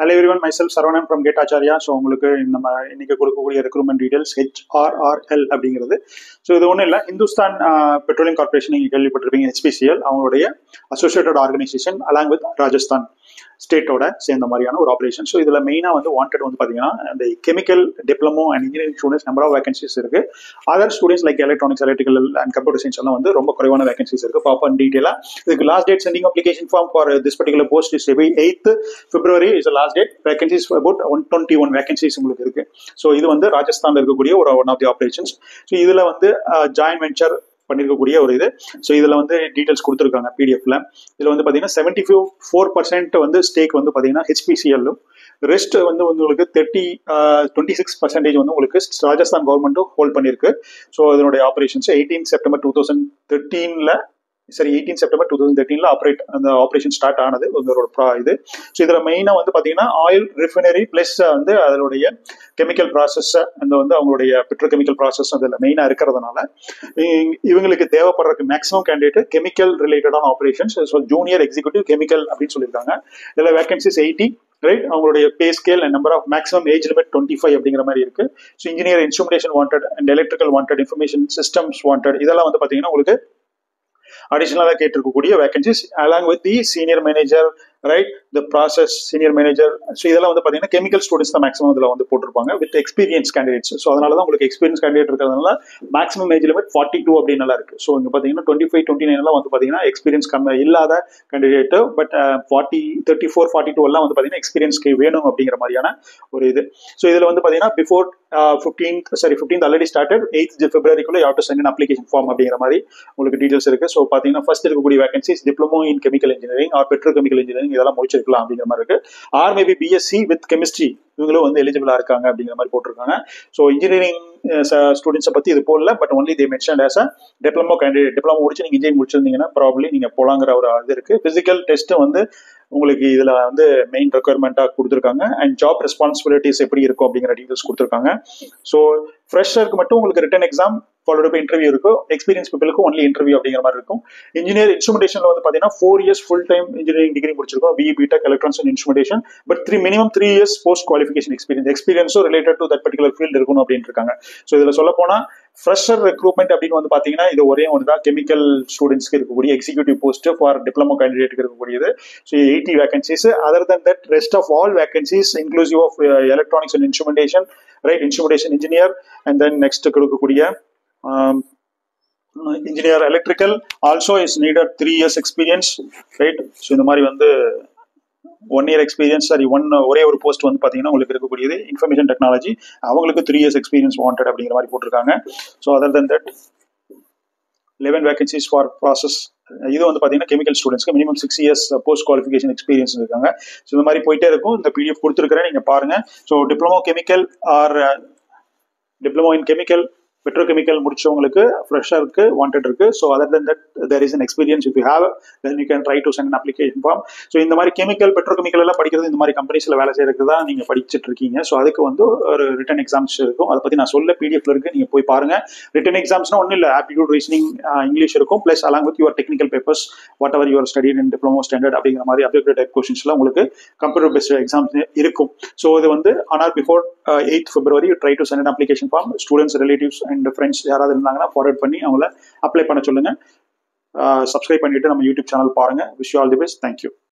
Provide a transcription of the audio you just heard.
Hello everyone, myself Saravanan from Gate Acharya. So உங்களுக்கு நம்ம இன்னைக்கு கொடுக்கக்கூடிய ரெக்ரூட்மெண்ட் டீடைல்ஸ் HRRL அப்படிங்கிறது. ஸோ இது ஒன்றும் இல்லை, இந்துஸ்தான் பெட்ரோலியம் கார்பரேஷன் நீங்கள் கேள்விப்பட்டிருப்பீங்க, HPCL அவங்களுடைய associated organisation along with Rajasthan ஸ்டேட்டோட சேர்ந்த மாதிரியான ஒரு ஆப்ரேஷன். ஸோ இதில் மெயினாக வந்து வாண்டட் வந்து பார்த்தீங்கன்னா இந்த chemical diploma and engineering students number of vacancies இருக்கு. Other students like electronics, electrical and computer science எல்லாம் வந்து ரொம்ப குறைவான வேகன்சிஸ் இருக்கு. பாப்பா டீட்டெயிலாக இதுக்கு last date sending application form for this particular post is 8th February is last date. Vacancies about 121 vacancies உங்களுக்கு இருக்கு. ஸோ இது வந்து ராஜஸ்தான்ல இருக்கக்கூடிய ஒரு one of the operations. So இதுல வந்து ஜாயின்ட் வெஞ்சர் பண்ணிருக்கக்கூடிய ஒரு இது. ஸோ இதுல வந்து டீடைல்ஸ் கொடுத்துருக்காங்க பிடிஎஃப்ல. இதுல வந்து பாத்தீங்கன்னா 74% வந்து ஸ்டேக் வந்து பாத்தீங்கன்னா HPCL, ரெஸ்ட் வந்து உங்களுக்கு 26% வந்து உங்களுக்கு ராஜஸ்தான் கவர்மெண்ட்டும் ஹோல்ட் பண்ணிருக்கு. ஸோ இதனுடைய ஆப்ரேஷன்ஸ் 18 செப்டம்பர் 2013 ஆப்ரேட் அந்த ஆப்ரேஷன் ஸ்டார்ட் ஆனது இது. ஸோ இதுல மெயினா வந்து பாத்தீங்கன்னா ஆயில் ரிஃபைனரி பிளஸ் வந்து அதனுடைய கெமிக்கல் ப்ராசஸ் அந்த வந்து அவங்களுடைய பெட்ரோகெமிக்கல் ப்ராசஸ் அதில் மெயினா இருக்கிறதுனால இவங்களுக்கு தேவைப்படுறதுக்கு மேக்ஸிமம் கேண்டிடேட் கெமிக்கல் ரிலேட்டடான operations. So junior executive chemical அப்படின்னு சொல்லியிருக்காங்க. இதில் வேகன்சிஸ் 80, ரைட். அவங்களுடைய pay scale and number of maximum age limit 25 அப்படிங்கிற மாதிரி இருக்கு. So engineer instrumentation wanted and electrical wanted, information systems wanted, இதெல்லாம் வந்து பாத்தீங்கன்னா உங்களுக்கு அடிஷனலாக கேட்டிருக்கக்கூடிய vacancies along with the senior manager, right, the process senior manager. So இதெல்லாம் வந்து பார்த்தீங்கன்னா கெமிக்கல் ஸ்டூடெண்ட்ஸ் தான் மேக்ஸிமம் இதில் வந்து போட்டிருப்பாங்க வித் எக்ஸ்பீரியன்ஸ் கேண்டிடேட்ஸ். ஸோ அதனால தான் உங்களுக்கு எக்ஸ்பீரியன்ஸ் கேண்டிடேட் இருக்கிறதுனால மேக்ஸிமம் ஏஜ் லிமிட் 42 அப்படின்னு நல்லா இருக்கு. ஸோ இங்கே பார்த்தீங்கன்னா 25, 29 வந்து பார்த்தீங்கன்னா எக்ஸ்பீரியன்ஸ் இல்லாத கேண்டிடேட். பட் 40, 34, 42 எல்லாம் வந்து பார்த்தீங்கன்னா எக்ஸ்பீரியன்ஸ்க்கு வேணும் அப்படிங்கிற மாதிரியான ஒரு இது. ஸோ இதில் வந்து பார்த்தீங்கன்னா before 15th already started, 8th February you have to send an application form அப்படிங்கிற மாதிரி உங்களுக்கு டீடைல்ஸ் இருக்கு. ஸோ பார்த்தீங்கன்னா ஃபர்ஸ்ட் இருக்கக்கூடிய vacancies diploma in chemical engineering or petrochemical engineering இதெல்லாம் முடிச்சிருக்கலாம் அப்படிங்கிற மாதிரி இருக்கு. Or maybe BSc with chemistry இவங்களும் வந்து எலிஜிபிளா இருக்காங்க அப்படிங்கிற மாதிரி போட்டிருக்காங்க. ஸோ இன்ஜினியரிங் ஸ்டூடெண்ட்ஸை பத்தி இது போடல, but only they mentioned as a diploma candidate. Diploma முடிச்சு நீங்க இன்ஜினியரிங் முடிச்சிருந்தீங்கன்னா ப்ராப்ளி நீங்க போலாங்கிற ஒரு இது இருக்கு. பிசிக்கல் டெஸ்ட் வந்து உங்களுக்கு இதுல வந்து மெயின் ரெக்குயர்மெண்டா கொடுத்துருக்காங்க. அண்ட் ஜாப் ரெஸ்பான்சிபிலிட்டிஸ் எப்படி இருக்கும் அப்படிங்கிற டீடைல்ஸ் கொடுத்துருக்காங்க. ஸோ ஃப்ரெஷருக்கு மட்டும் உங்களுக்கு written exam followed by interview இருக்கும். எக்ஸ்பீரியன்ஸ் பீப்புளுக்கு ஒன்லி இன்டர்வியூ அப்படிங்கிற மாதிரி இருக்கும். இன்ஜினியர் இன்ஸ்ட்ருமெண்டேஷன்ல வந்து பாத்தீங்கன்னா 4 years full time engineering degree முடிச்சிருக்கோம், BE BTech electronics and instrumentation. But minimum 3 years post qualification எக்ஸ்பீரியன்ஸும் related to that particular field இருக்கணும் அப்படின்னு இருக்காங்க. ஸோ இதுல சொல்ல போனா ஃப்ரெஷர் ரெக்ரூட்மெண்ட் அப்படின்னு வந்து பாத்தீங்கன்னா இது ஒரே ஒன்று தான், கெமிக்கல் ஸ்டூடெண்ட்ஸ்க்கு இருக்கக்கூடிய எக்ஸிக்யூட்டிவ் போஸ்ட் ஃபார் டிப்ளமோ கேண்டிடேட்டுக்கு இருக்கக்கூடியது. So 80 vacancies. Other than that rest of all vacancies inclusive of electronics and instrumentation, right, instrumentation engineer and then next கொடுக்கக்கூடிய engineer electrical also is needed 3 years experience, right. So இந்த மாதிரி வந்து 1 year experience, ஒரே ஒரு post வந்து பாத்தீங்கன்னா உங்களுக்கு இருக்கக்கூடியது இன்ஃபர்மேஷன் டெக்னாலஜி, அவங்களுக்கு 3 years எக்ஸ்பீரியன்ஸ் வாண்டட் அப்படிங்கிற மாதிரி போட்டிருக்காங்க. So other than that 11 vacancies for process. இது வந்து பாத்தீங்கன்னா கெமிக்கல் ஸ்டூடெண்ட்ஸ்க்கு minimum 6 years post qualification experience இருக்காங்க. ஸோ இந்த மாதிரி போயிட்டே இருக்கும். இந்த PDF கொடுத்துருக்கிறேன், நீங்க பாருங்க. So diploma chemical or diploma in chemical petrochemical முடிச்சவங்களுக்கு ஃப்ரெஷருக்கு வாண்டட் இருக்கு. So other then that there is an experience if you have, then you can try to send an application form. So இந்த மாதிரி chemical petrochemical எல்லாம் படிக்கிறது இந்த மாதிரி கம்பெனிஸ்ல வேலை செய்யறதுக்கு தான் நீங்க படிச்சுட்டு இருக்கீங்க. ஸோ அதுக்கு வந்து ஒரு ரிட்டன் எக்ஸாம்ஸ் இருக்கும். அதை பத்தி நான் சொல்ல PDFல இருக்கு, நீங்க போய் பாருங்க. ரிட்டன் எக்ஸாம்ஸ்னா ஒன்றும் இல்லை, ஆப்டிடியூட், ரீசனிங், இங்கிலீஷ் இருக்கும். Plus along with your technical papers whatever your study in diploma standard அப்படிங்கிற மாதிரி அப்டேட் டைப் கொஸ்டின்ஸ்லாம் உங்களுக்கு கம்ப்யூட்டர் பேஸ்ட் எக்ஸாம்ஸ் இருக்கும். ஸோ இது வந்து ஆனால் before 8th February you try to send an application form. Students, relatives and friends யாராவது இருந்தாங்கன்னா ஃபார்வர்ட் பண்ணி அவங்கள அப்ளை பண்ண சொல்லுங்க. சப்ஸ்கிரைப் பண்ணிட்டு நம்ம யூடியூப் சேனல் பாருங்க. Wish you all the best. Thank you.